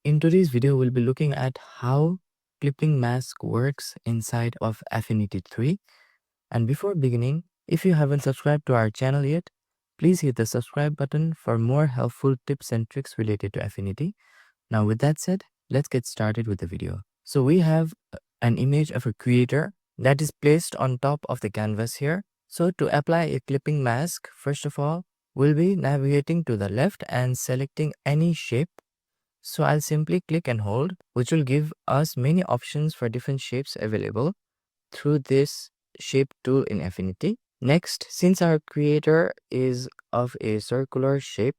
In today's video, we'll be looking at how clipping mask works inside of Affinity 3. And before beginning, if you haven't subscribed to our channel yet, please hit the subscribe button for more helpful tips and tricks related to Affinity. Now with that said, let's get started with the video. So we have an image of a creator that is placed on top of the canvas here. So to apply a clipping mask, first of all, we'll be navigating to the left and selecting any shape. So I'll simply click and hold, which will give us many options for different shapes available through this shape tool in Affinity. Next, since our creator is of a circular shape,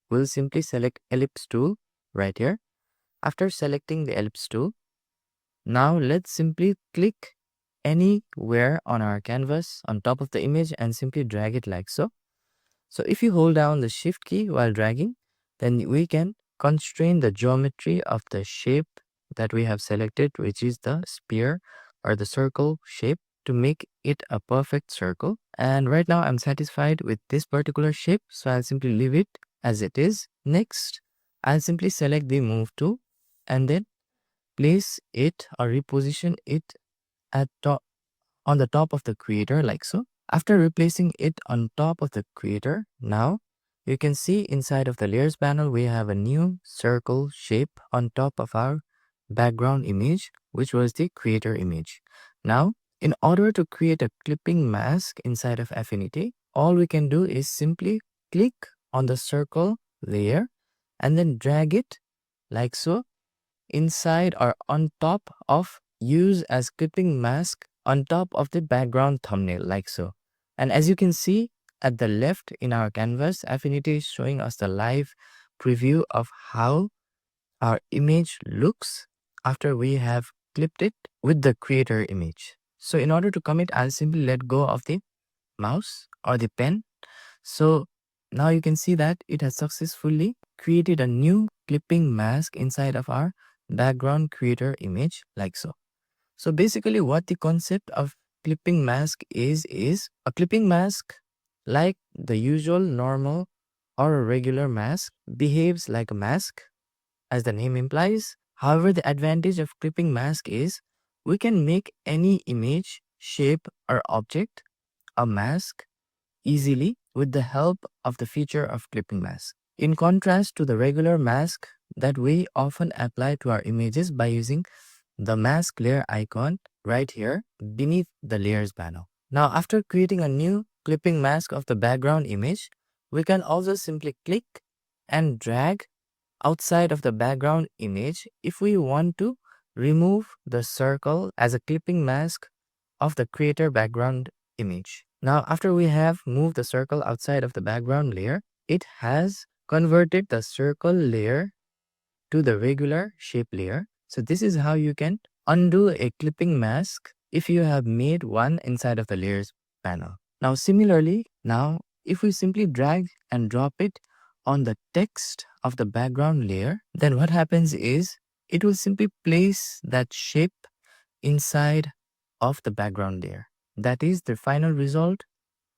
we'll simply select ellipse tool right here. After selecting the ellipse tool, now let's simply click anywhere on our canvas on top of the image and simply drag it like so. So if you hold down the shift key while dragging, then we can constrain the geometry of the shape that we have selected, which is the sphere or the circle shape, to make it a perfect circle. And right now I'm satisfied with this particular shape, so I'll simply leave it as it is. Next, I'll simply select the move tool and then place it or reposition it at top on the top of the creator like so. After replacing it on top of the creator, now you can see inside of the layers panel we have a new circle shape on top of our background image, which was the creator image. Now, in order to create a clipping mask inside of Affinity, all we can do is simply click on the circle layer and then drag it like so inside or on top of use as clipping mask on top of the background thumbnail like so. And as you can see at the left in our canvas, Affinity is showing us the live preview of how our image looks after we have clipped it with the creator image. So in order to commit, I'll simply let go of the mouse or the pen. So now you can see that it has successfully created a new clipping mask inside of our background creator image like so. So basically what the concept of clipping mask is a clipping mask, like the usual normal or a regular mask, behaves like a mask as the name implies. However, the advantage of clipping mask is we can make any image, shape or object a mask easily with the help of the feature of clipping mask. In contrast to the regular mask that we often apply to our images by using the mask layer icon right here beneath the layers panel. Now, after creating a new clipping mask of the background image, we can also simply click and drag outside of the background image if we want to remove the circle as a clipping mask of the creator background image. Now, after we have moved the circle outside of the background layer, it has converted the circle layer to the regular shape layer. So this is how you can undo a clipping mask if you have made one inside of the layers panel. Now, similarly, now if we simply drag and drop it on the text of the background layer, then what happens is it will simply place that shape inside of the background layer. That is, the final result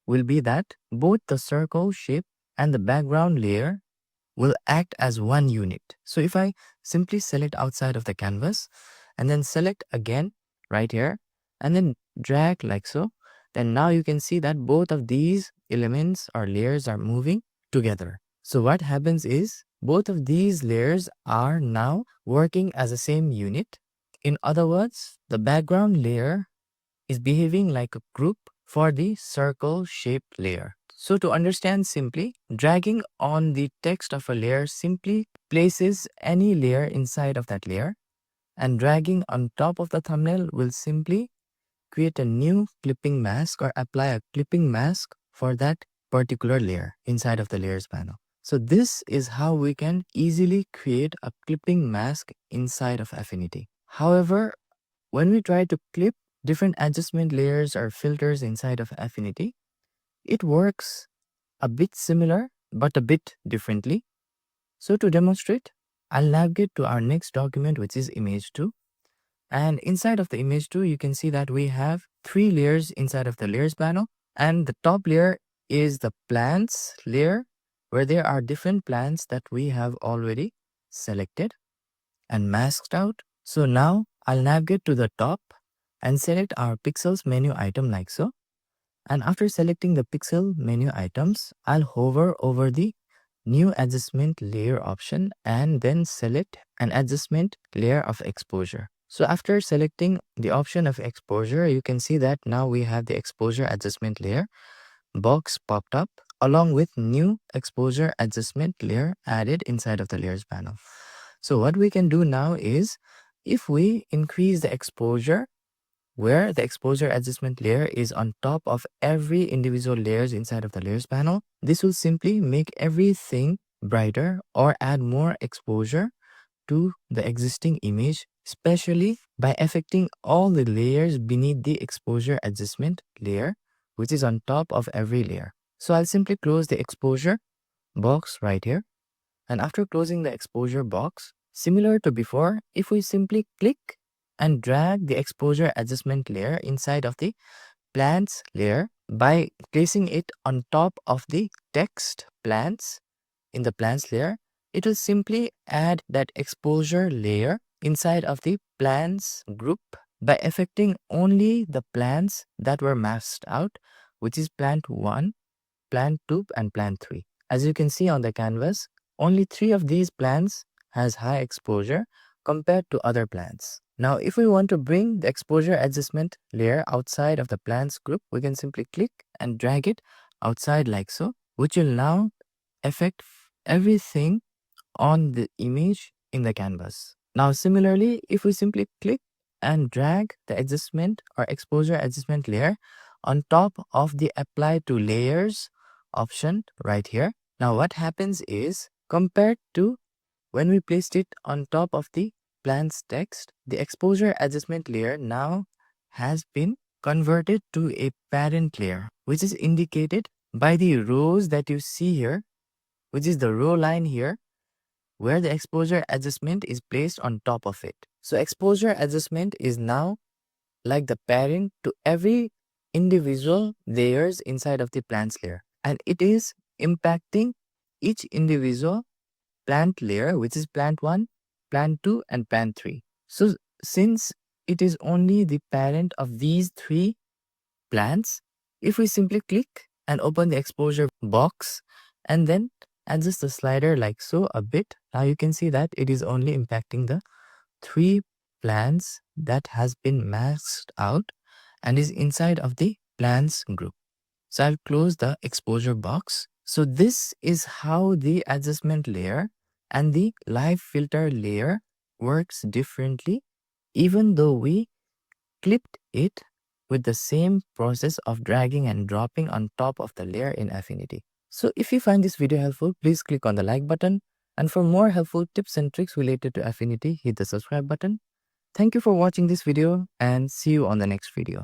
will be that both the circle shape and the background layer will act as one unit. So if I simply select outside of the canvas and then select again right here and then drag like so, then now you can see that both of these elements or layers are moving together. So what happens is both of these layers are now working as the same unit. In other words, the background layer is behaving like a group for the circle shape layer. So to understand simply, dragging on the text of a layer simply places any layer inside of that layer, and dragging on top of the thumbnail will simply create a new clipping mask or apply a clipping mask for that particular layer inside of the layers panel. So this is how we can easily create a clipping mask inside of Affinity. However, when we try to clip different adjustment layers or filters inside of Affinity, it works a bit similar but a bit differently. So to demonstrate, I'll navigate to our next document, which is image 2. And inside of the image 2, you can see that we have 3 layers inside of the layers panel. And the top layer is the plants layer, where there are different plants that we have already selected. and masked out. So now I'll navigate to the top and select our pixels menu item like so. And after selecting the pixel menu items, I'll hover over the new adjustment layer option and then select an adjustment layer of exposure. So after selecting the option of exposure, you can see that now we have the exposure adjustment layer box popped up along with new exposure adjustment layer added inside of the layers panel. So what we can do now is if we increase the exposure where the exposure adjustment layer is on top of every individual layers inside of the layers panel, this will simply make everything brighter or add more exposure to the existing image, especially by affecting all the layers beneath the exposure adjustment layer, which is on top of every layer. So I'll simply close the exposure box right here. And after closing the exposure box, similar to before, if we simply click and drag the exposure adjustment layer inside of the plants layer by placing it on top of the text plants in the plants layer, it will simply add that exposure layer inside of the plants group by affecting only the plants that were masked out, which is plant 1, plant 2 and plant 3. As you can see on the canvas, only 3 of these plants has high exposure compared to other plants. Now, if we want to bring the exposure adjustment layer outside of the plants group, we can simply click and drag it outside like so, which will now affect everything on the image in the canvas. Now, similarly, if we simply click and drag the adjustment or exposure adjustment layer on top of the apply to layers option right here. Now, what happens is compared to when we placed it on top of the plant's text, the exposure adjustment layer now has been converted to a parent layer, which is indicated by the rows that you see here, which is the row line here, where the exposure adjustment is placed on top of it. So exposure adjustment is now like the parent to every individual layers inside of the plants layer, and it is impacting each individual plant layer, which is plant 1, plant 2 and plant 3. So since it is only the parent of these 3 plants, if we simply click and open the exposure box and then adjust the slider like so a bit, now you can see that it is only impacting the 3 plants that has been masked out and is inside of the plants group. So I'll close the exposure box. So this is how the adjustment layer and the live filter layer works differently, even though we clipped it with the same process of dragging and dropping on top of the layer in Affinity. So if you find this video helpful, please click on the like button. And for more helpful tips and tricks related to Affinity, hit the subscribe button. Thank you for watching this video and see you on the next video.